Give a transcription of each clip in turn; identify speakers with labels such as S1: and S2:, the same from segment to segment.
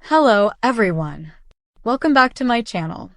S1: Hello, everyone. Welcome back to my channel.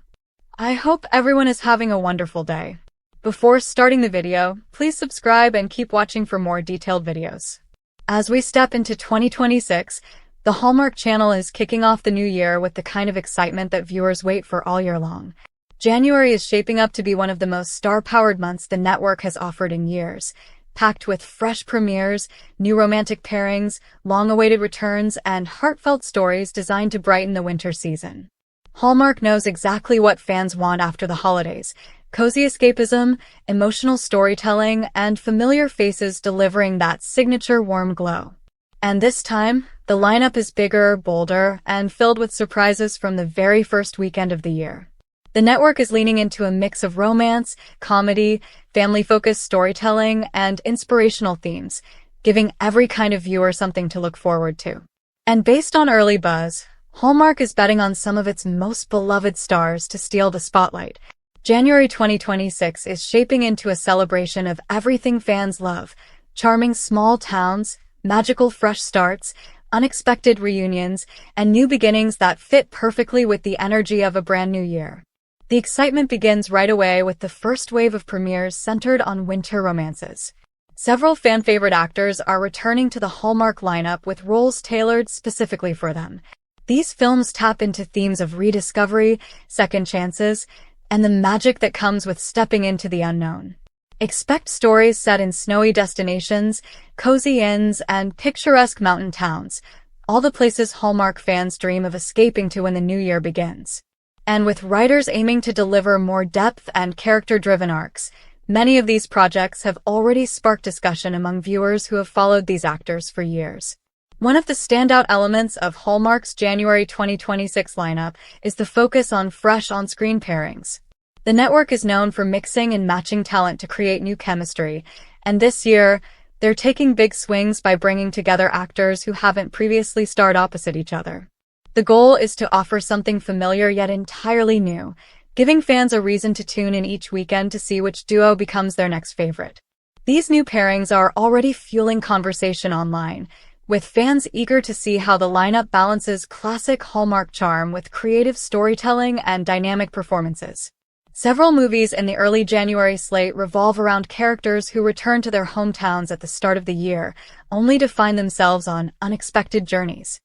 S1: I hope everyone is having a wonderful day. Before starting the video, please subscribe and keep watching for more detailed videos. As we step into 2026, the Hallmark Channel is kicking off the new year with the kind of excitement that viewers wait for all year long. January is shaping up to be one of the most star-powered months the network has offered in years, packed with fresh premieres, new romantic pairings, long-awaited returns, and heartfelt stories designed to brighten the winter season. Hallmark knows exactly what fans want after the holidays: cozy escapism, emotional storytelling, and familiar faces delivering that signature warm glow. And this time, the lineup is bigger, bolder, and filled with surprises from the very first weekend of the year. The network is leaning into a mix of romance, comedy, family-focused storytelling, and inspirational themes, giving every kind of viewer something to look forward to. And based on early buzz, Hallmark is betting on some of its most beloved stars to steal the spotlight. January 2026 is shaping into a celebration of everything fans love: charming small towns, magical fresh starts, unexpected reunions, and new beginnings that fit perfectly with the energy of a brand new year. The excitement begins right away with the first wave of premieres centered on winter romances. Several fan-favorite actors are returning to the Hallmark lineup with roles tailored specifically for them. These films tap into themes of rediscovery, second chances, and the magic that comes with stepping into the unknown. Expect stories set in snowy destinations, cozy inns, and picturesque mountain towns, all the places Hallmark fans dream of escaping to when the new year begins. And with writers aiming to deliver more depth and character-driven arcs, many of these projects have already sparked discussion among viewers who have followed these actors for years. One of the standout elements of Hallmark's January 2026 lineup is the focus on fresh on-screen pairings. The network is known for mixing and matching talent to create new chemistry, and this year, they're taking big swings by bringing together actors who haven't previously starred opposite each other. The goal is to offer something familiar yet entirely new, giving fans a reason to tune in each weekend to see which duo becomes their next favorite. These new pairings are already fueling conversation online, with fans eager to see how the lineup balances classic Hallmark charm with creative storytelling and dynamic performances. Several movies in the early January slate revolve around characters who return to their hometowns at the start of the year, only to find themselves on unexpected journeys.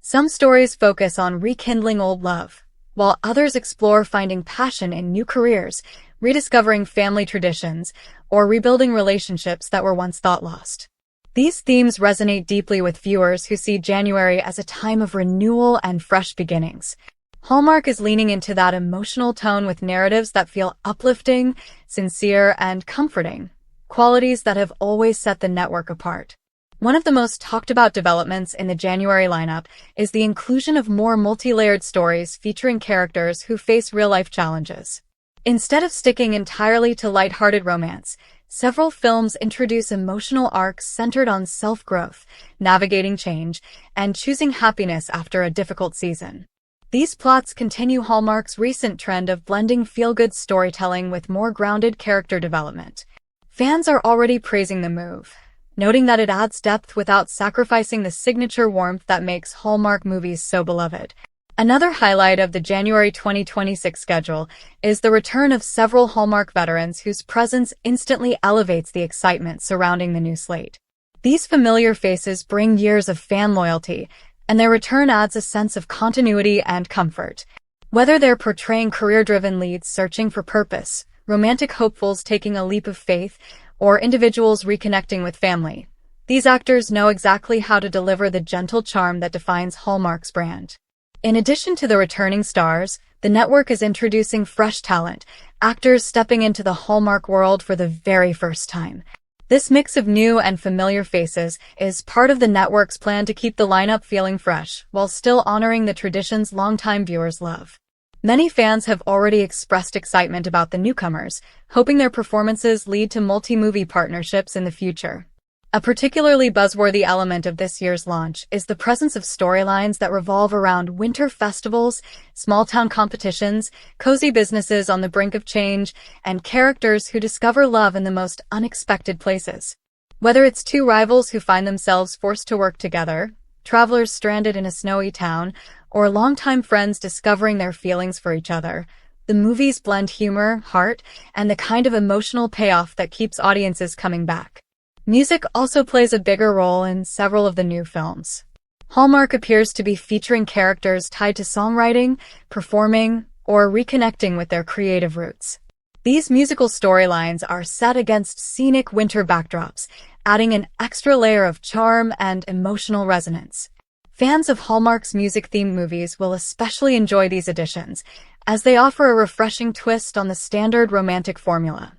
S1: Some stories focus on rekindling old love, while others explore finding passion in new careers, rediscovering family traditions, or rebuilding relationships that were once thought lost. These themes resonate deeply with viewers who see January as a time of renewal and fresh beginnings. Hallmark is leaning into that emotional tone with narratives that feel uplifting, sincere, and comforting, qualities that have always set the network apart. One of the most talked-about developments in the January lineup is the inclusion of more multi-layered stories featuring characters who face real-life challenges. Instead of sticking entirely to lighthearted romance, several films introduce emotional arcs centered on self-growth, navigating change, and choosing happiness after a difficult season. These plots continue Hallmark's recent trend of blending feel-good storytelling with more grounded character development. Fans are already praising the move, noting that it adds depth without sacrificing the signature warmth that makes Hallmark movies so beloved. Another highlight of the January 2026 schedule is the return of several Hallmark veterans whose presence instantly elevates the excitement surrounding the new slate. These familiar faces bring years of fan loyalty, and their return adds a sense of continuity and comfort. Whether they're portraying career-driven leads searching for purpose, romantic hopefuls taking a leap of faith, or individuals reconnecting with family, these actors know exactly how to deliver the gentle charm that defines Hallmark's brand. In addition to the returning stars, the network is introducing fresh talent, actors stepping into the Hallmark world for the very first time. This mix of new and familiar faces is part of the network's plan to keep the lineup feeling fresh, while still honoring the traditions longtime viewers love. Many fans have already expressed excitement about the newcomers, hoping their performances lead to multi-movie partnerships in the future. A particularly buzzworthy element of this year's launch is the presence of storylines that revolve around winter festivals, small-town competitions, cozy businesses on the brink of change, and characters who discover love in the most unexpected places. Whether it's two rivals who find themselves forced to work together, travelers stranded in a snowy town, or longtime friends discovering their feelings for each other. The movies blend humor, heart, and the kind of emotional payoff that keeps audiences coming back. Music also plays a bigger role in several of the new films. Hallmark appears to be featuring characters tied to songwriting, performing, or reconnecting with their creative roots. These musical storylines are set against scenic winter backdrops, adding an extra layer of charm and emotional resonance. Fans of Hallmark's music-themed movies will especially enjoy these additions, as they offer a refreshing twist on the standard romantic formula.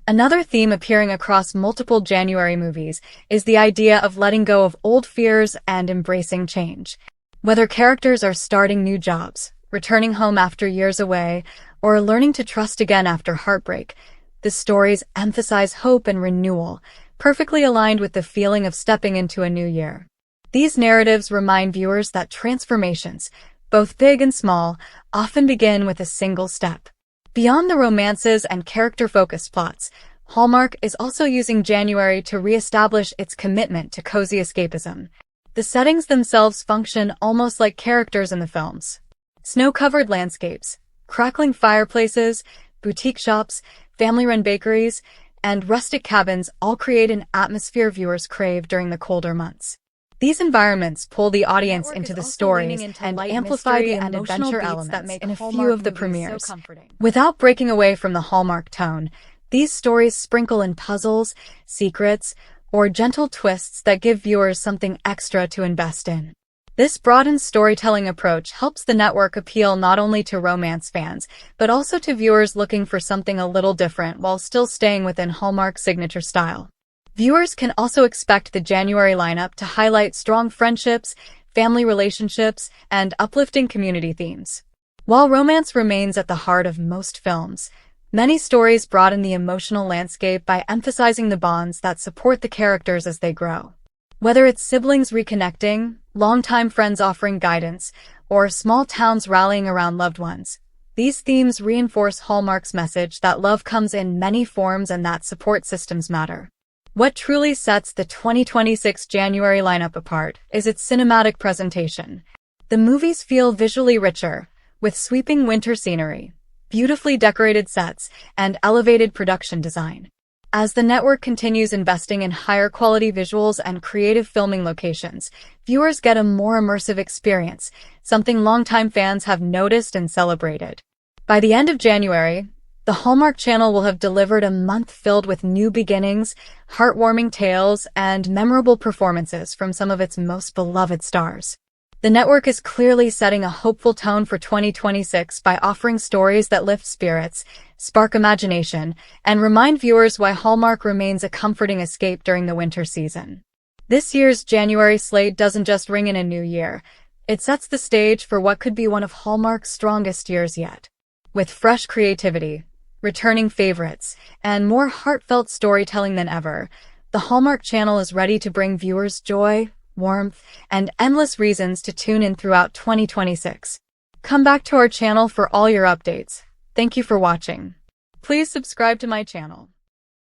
S1: Another theme appearing across multiple January movies is the idea of letting go of old fears and embracing change. Whether characters are starting new jobs, returning home after years away, or learning to trust again after heartbreak, the stories emphasize hope and renewal, perfectly aligned with the feeling of stepping into a new year. These narratives remind viewers that transformations, both big and small, often begin with a single step. Beyond the romances and character-focused plots, Hallmark is also using January to re-establish its commitment to cozy escapism. The settings themselves function almost like characters in the films. Snow-covered landscapes, crackling fireplaces, boutique shops, family-run bakeries, and rustic cabins all create an atmosphere viewers crave during the colder months. These environments pull the audience into the stories and amplify the adventure elements in a few of the premieres. Without breaking away from the Hallmark tone, these stories sprinkle in puzzles, secrets, or gentle twists that give viewers something extra to invest in. This broadened storytelling approach helps the network appeal not only to romance fans, but also to viewers looking for something a little different while still staying within Hallmark's signature style. Viewers can also expect the January lineup to highlight strong friendships, family relationships, and uplifting community themes. While romance remains at the heart of most films, many stories broaden the emotional landscape by emphasizing the bonds that support the characters as they grow. Whether it's siblings reconnecting, longtime friends offering guidance, or small towns rallying around loved ones, these themes reinforce Hallmark's message that love comes in many forms and that support systems matter. What truly sets the 2026 January lineup apart is its cinematic presentation. The movies feel visually richer, with sweeping winter scenery, beautifully decorated sets, and elevated production design. As the network continues investing in higher quality visuals and creative filming locations, viewers get a more immersive experience, something longtime fans have noticed and celebrated. By the end of January, the Hallmark Channel will have delivered a month filled with new beginnings, heartwarming tales, and memorable performances from some of its most beloved stars. The network is clearly setting a hopeful tone for 2026 by offering stories that lift spirits, spark imagination, and remind viewers why Hallmark remains a comforting escape during the winter season. This year's January slate doesn't just ring in a new year, it sets the stage for what could be one of Hallmark's strongest years yet. With fresh creativity, returning favorites, and more heartfelt storytelling than ever, the Hallmark Channel is ready to bring viewers joy, warmth, and endless reasons to tune in throughout 2026. Come back to our channel for all your updates. Thank you for watching. Please subscribe to my channel.